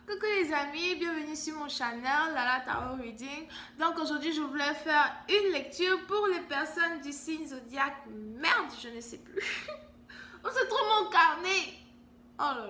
Coucou les amis, bienvenue sur mon channel Lala Tarot Reading. Donc aujourd'hui je voulais faire une lecture pour les personnes du signe zodiaque. Merde, je ne sais plus. On se trouve mon carnet. Oh là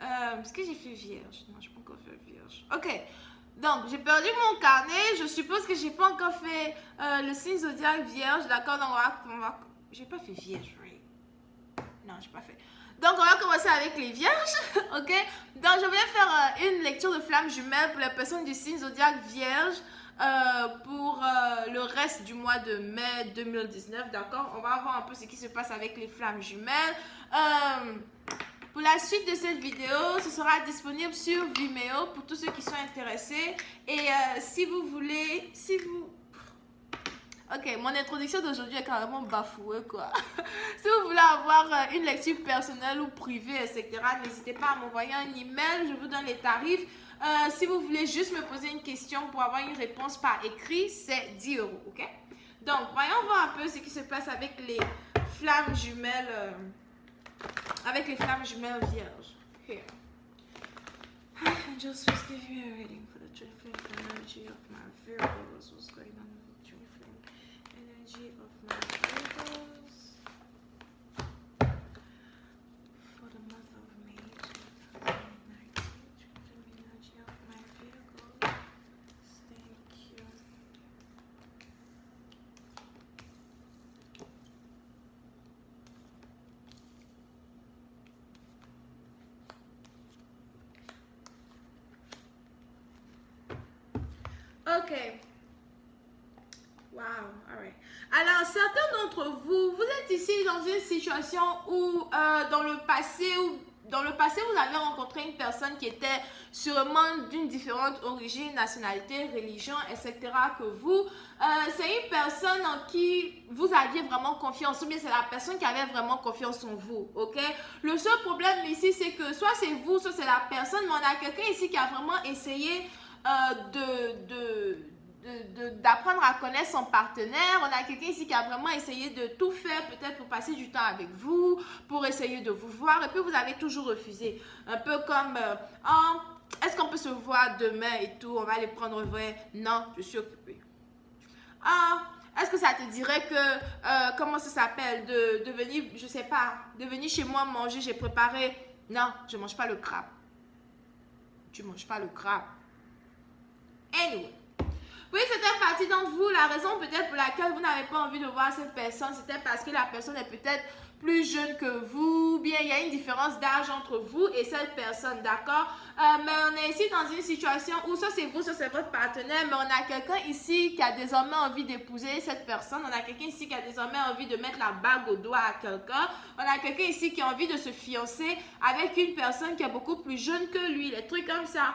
là. Est-ce que j'ai fait vierge? Non, je n'ai pas encore fait vierge. Ok. Donc j'ai perdu mon carnet. Je suppose que j'ai pas encore fait le signe zodiaque vierge. D'accord, donc j'ai pas fait vierge, right? Non, j'ai pas fait. Donc, on va commencer avec les vierges, ok? Donc, je vais faire une lecture de flammes jumelles pour les personnes du signe zodiaque vierge pour le reste du mois de mai 2019, d'accord? On va voir un peu ce qui se passe avec les flammes jumelles. Pour la suite de cette vidéo, ce sera disponible sur Vimeo pour tous ceux qui sont intéressés. Et si vous voulez, Ok, mon introduction d'aujourd'hui est carrément bafouée, quoi. Si vous voulez avoir une lecture personnelle ou privée, etc., n'hésitez pas à m'envoyer un email, je vous donne les tarifs. Si vous voulez juste me poser une question pour avoir une réponse par écrit, c'est 10 €, ok? Donc, voyons voir un peu ce qui se passe avec les flammes jumelles, vierges. Here. Hi, angels, please give me a reading for the twin flame energy of my Virgos. What's going on with the twin flame energy of my Virgos for the month of May 2019? Twin flame energy of my Virgos. Thank you. Ok. Wow, alright. Alors, certains d'entre vous, vous êtes ici dans une situation où, dans le passé, vous avez rencontré une personne qui était sûrement d'une différente origine, nationalité, religion, etc. que vous. C'est une personne en qui vous aviez vraiment confiance, ou bien c'est la personne qui avait vraiment confiance en vous, ok? Le seul problème ici, c'est que soit c'est vous, soit c'est la personne, mais on a quelqu'un ici qui a vraiment essayé d'apprendre à connaître son partenaire. On a quelqu'un ici qui a vraiment essayé de tout faire, peut-être pour passer du temps avec vous, pour essayer de vous voir, et puis vous avez toujours refusé. Un peu comme, oh, est-ce qu'on peut se voir demain et tout, on va les prendre vrai? Non, je suis occupée. Ah, est-ce que ça te dirait que, comment ça s'appelle, de venir, je sais pas, de venir chez moi manger, j'ai préparé. Non, je mange pas le crabe. Tu manges pas le crabe. Anyway. Oui, c'était partie d'entre vous. La raison peut-être pour laquelle vous n'avez pas envie de voir cette personne, c'était parce que la personne est peut-être plus jeune que vous, ou bien il y a une différence d'âge entre vous et cette personne, d'accord? Mais on est ici dans une situation où ça c'est vous, ça c'est votre partenaire, mais on a quelqu'un ici qui a désormais envie d'épouser cette personne, on a quelqu'un ici qui a désormais envie de mettre la bague au doigt à quelqu'un, on a quelqu'un ici qui a envie de se fiancer avec une personne qui est beaucoup plus jeune que lui, les trucs comme ça.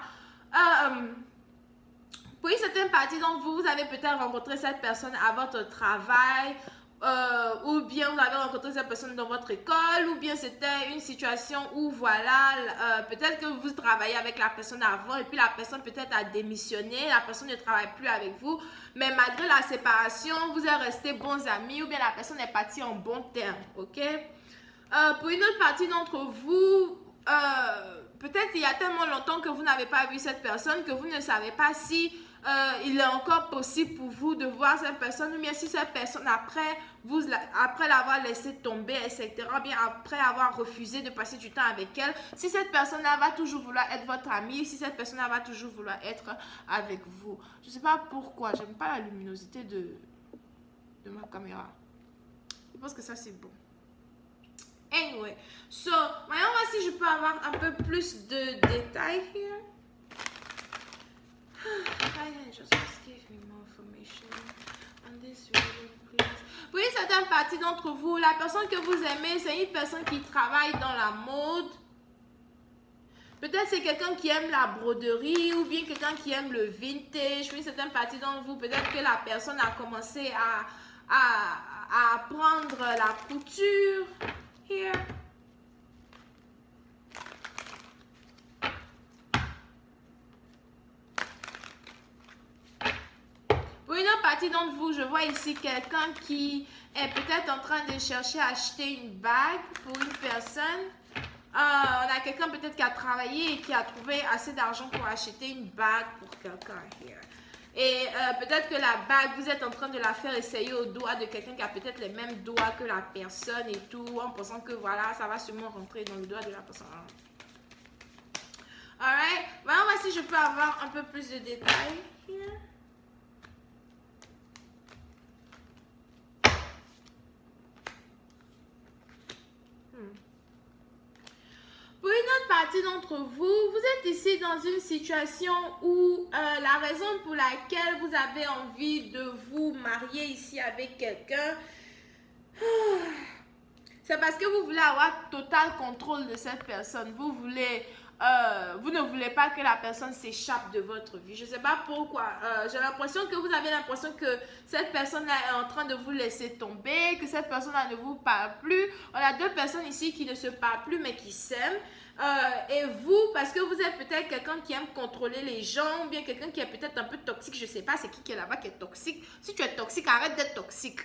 Pour une certaine partie d'entre vous, vous avez peut-être rencontré cette personne à votre travail, ou bien vous avez rencontré cette personne dans votre école, ou bien c'était une situation où voilà, peut-être que vous travaillez avec la personne avant et puis la personne peut-être a démissionné, la personne ne travaille plus avec vous, mais malgré la séparation, vous êtes restés bons amis ou bien la personne est partie en bons termes, ok? Pour une autre partie d'entre vous, peut-être il y a tellement longtemps que vous n'avez pas vu cette personne que vous ne savez pas si il est encore possible pour vous de voir cette personne, ou bien si cette personne, après l'avoir laissé tomber, etc., bien après avoir refusé de passer du temps avec elle, si cette personne-là va toujours vouloir être votre amie, si cette personne-là va toujours vouloir être avec vous. Je ne sais pas pourquoi, j'aime pas la luminosité de ma caméra. Je pense que ça c'est bon. Anyway, so, voyons voir si je peux avoir un peu plus de détails here. Hi, angels, just give me more information on this video, please. Oui, certaines parties d'entre vous, la personne que vous aimez, c'est une personne qui travaille dans la mode. Peut-être c'est quelqu'un qui aime la broderie ou bien quelqu'un qui aime le vintage. Oui, certaines parties d'entre vous, peut-être que la personne a commencé à apprendre la couture. Here. Pour une autre partie d'entre vous, je vois ici quelqu'un qui est peut-être en train de chercher à acheter une bague pour une personne. On a quelqu'un peut-être qui a travaillé et qui a trouvé assez d'argent pour acheter une bague pour quelqu'un. Et peut-être que la bague, vous êtes en train de la faire essayer au doigt de quelqu'un qui a peut-être les mêmes doigts que la personne et tout, en pensant que voilà, ça va sûrement rentrer dans le doigt de la personne. Alright, maintenant voici, je peux avoir un peu plus de détails. Pour une autre partie d'entre vous, vous êtes ici dans une situation où la raison pour laquelle vous avez envie de vous marier ici avec quelqu'un, c'est parce que vous voulez avoir total contrôle de cette personne. Vous ne voulez pas que la personne s'échappe de votre vie. Je ne sais pas pourquoi. J'ai l'impression que vous avez l'impression que cette personne-là est en train de vous laisser tomber, que cette personne-là ne vous parle plus. On a deux personnes ici qui ne se parlent plus mais qui s'aiment. Et vous, parce que vous êtes peut-être quelqu'un qui aime contrôler les gens, ou bien quelqu'un qui est peut-être un peu toxique, je ne sais pas c'est qui est là-bas qui est toxique. Si tu es toxique, arrête d'être toxique.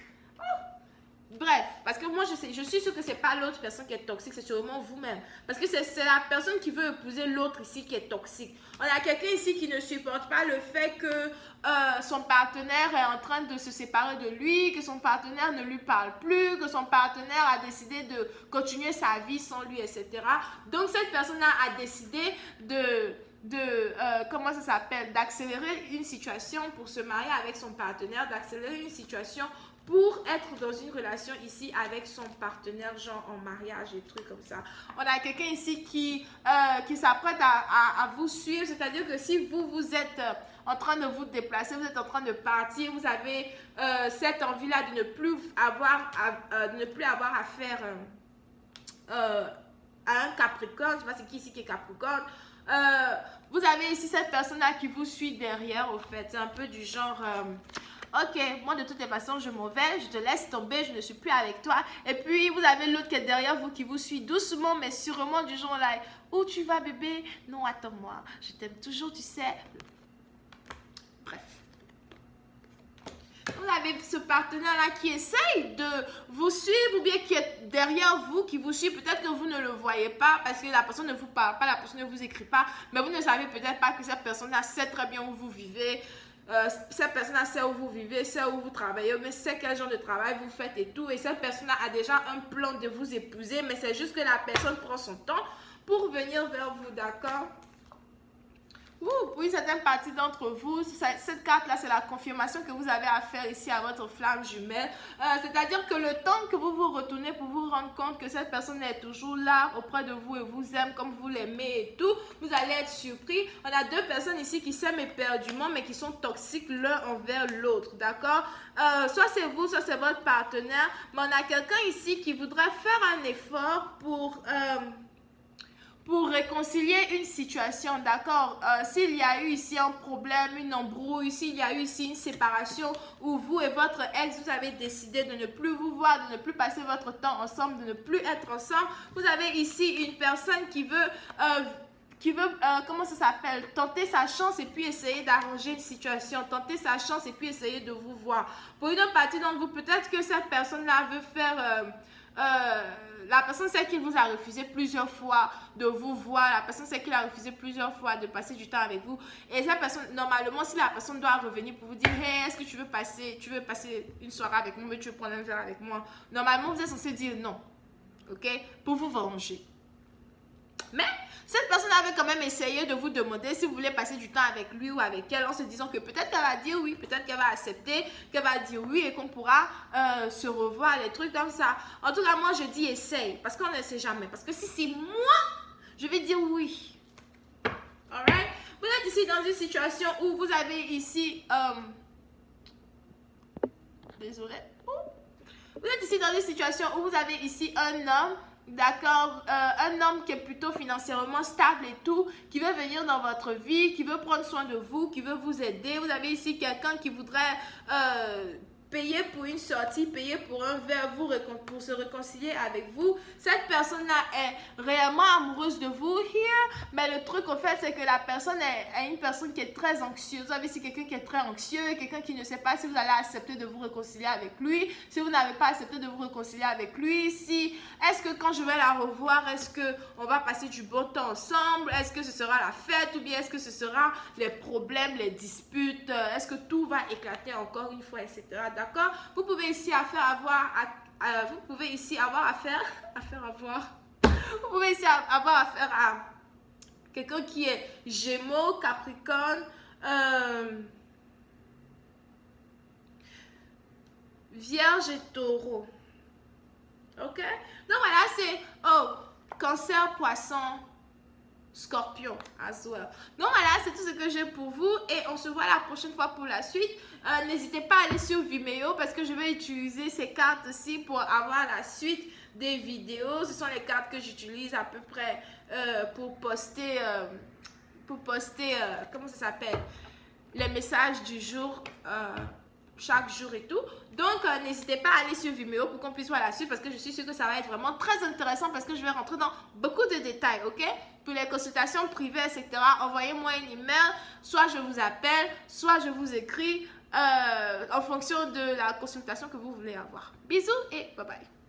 Bref, parce que moi je suis sûre que c'est pas l'autre personne qui est toxique, c'est sûrement vous-même. Parce que c'est la personne qui veut épouser l'autre ici qui est toxique. On a quelqu'un ici qui ne supporte pas le fait que son partenaire est en train de se séparer de lui, que son partenaire ne lui parle plus, que son partenaire a décidé de continuer sa vie sans lui, etc. Donc cette personne-là a décidé comment ça s'appelle, d'accélérer une situation pour se marier avec son partenaire, d'accélérer une situation pour être dans une relation ici avec son partenaire, genre en mariage et trucs comme ça. On a quelqu'un ici qui s'apprête à vous suivre, c'est-à-dire que si vous êtes en train de vous déplacer, vous êtes en train de partir, vous avez cette envie-là de ne plus avoir affaire à un Capricorne, je ne sais pas c'est qui ici qui est Capricorne. Vous avez ici cette personne-là qui vous suit derrière, au fait. C'est un peu du genre... ok, moi de toutes les façons, je m'en vais, je te laisse tomber, je ne suis plus avec toi. Et puis, vous avez l'autre qui est derrière vous, qui vous suit doucement, mais sûrement du genre là. Où tu vas, bébé? Non, attends-moi, je t'aime toujours, tu sais. Bref. Vous avez ce partenaire-là qui essaye de vous suivre ou bien qui est derrière vous, qui vous suit. Peut-être que vous ne le voyez pas parce que la personne ne vous parle pas, la personne ne vous écrit pas. Mais vous ne savez peut-être pas que cette personne-là sait très bien où vous vivez. Cette personne-là sait où vous vivez, sait où vous travaillez, mais sait quel genre de travail vous faites et tout. Et cette personne-là a déjà un plan de vous épouser, mais c'est juste que la personne prend son temps pour venir vers vous, d'accord? Pour une certaine partie d'entre vous, cette carte-là, c'est la confirmation que vous avez à faire ici à votre flamme jumelle. C'est-à-dire que le temps que vous vous retournez pour vous rendre compte que cette personne est toujours là auprès de vous et vous aime comme vous l'aimez et tout, vous allez être surpris. On a deux personnes ici qui s'aiment éperdument, mais qui sont toxiques l'un envers l'autre, d'accord? Soit c'est vous, soit c'est votre partenaire, mais on a quelqu'un ici qui voudrait faire un effort pour réconcilier une situation, d'accord? S'il y a eu ici un problème, une embrouille, s'il y a eu ici une séparation où vous et votre ex, vous avez décidé de ne plus vous voir, de ne plus passer votre temps ensemble, de ne plus être ensemble, vous avez ici une personne qui veut comment ça s'appelle, tenter sa chance et puis essayer d'arranger une situation, tenter sa chance et puis essayer de vous voir. Pour une autre partie d'entre vous, peut-être que cette personne-là veut faire... la personne sait qu'il vous a refusé plusieurs fois de vous voir, la personne sait qu'il a refusé plusieurs fois de passer du temps avec vous. Et cette personne, normalement, si la personne doit revenir pour vous dire, hey, est-ce que tu veux passer une soirée avec moi, tu veux prendre un verre avec moi, normalement, vous êtes censé dire non, ok, pour vous venger. Mais cette personne avait quand même essayé de vous demander si vous voulez passer du temps avec lui ou avec elle en se disant que peut-être qu'elle va dire oui, peut-être qu'elle va accepter, qu'elle va dire oui et qu'on pourra se revoir, les trucs comme ça. En tout cas, moi, je dis essaye parce qu'on ne sait jamais. Parce que si c'est moi, je vais dire oui. Alright? Vous êtes ici dans une situation où vous avez ici... désolé. Vous êtes ici dans une situation où vous avez ici un homme. D'accord, un homme qui est plutôt financièrement stable et tout, qui veut venir dans votre vie, qui veut prendre soin de vous, qui veut vous aider. Vous avez ici quelqu'un qui voudrait payer pour une sortie, payer pour un verre, pour se réconcilier avec vous. Cette personne-là est réellement amoureuse de vous, mais le truc au fait, c'est que la personne est une personne qui est très anxieuse. Vous savez, c'est quelqu'un qui est très anxieux, quelqu'un qui ne sait pas si vous allez accepter de vous réconcilier avec lui, si vous n'avez pas accepté de vous réconcilier avec lui, si, est-ce que quand je vais la revoir, est-ce qu'on va passer du bon temps ensemble, est-ce que ce sera la fête ou bien est-ce que ce sera les problèmes, les disputes, est-ce que tout va éclater encore une fois, etc. D'accord? Vous pouvez ici vous pouvez ici avoir affaire à quelqu'un qui est Gémeaux, Capricorne, Vierge et Taureau. Ok? Donc voilà, c'est Cancer, Poisson, Scorpion as well. Donc voilà, c'est tout ce que j'ai pour vous et on se voit la prochaine fois pour la suite. N'hésitez pas à aller sur Vimeo parce que je vais utiliser ces cartes-ci pour avoir la suite des vidéos. Ce sont les cartes que j'utilise à peu près pour poster, comment ça s'appelle? Les messages du jour, chaque jour et tout. Donc, n'hésitez pas à aller sur Vimeo pour qu'on puisse voir la suite parce que je suis sûre que ça va être vraiment très intéressant parce que je vais rentrer dans beaucoup de détails, ok? Pour les consultations privées, etc., envoyez-moi un email, soit je vous appelle, soit je vous écris en fonction de la consultation que vous voulez avoir. Bisous et bye bye.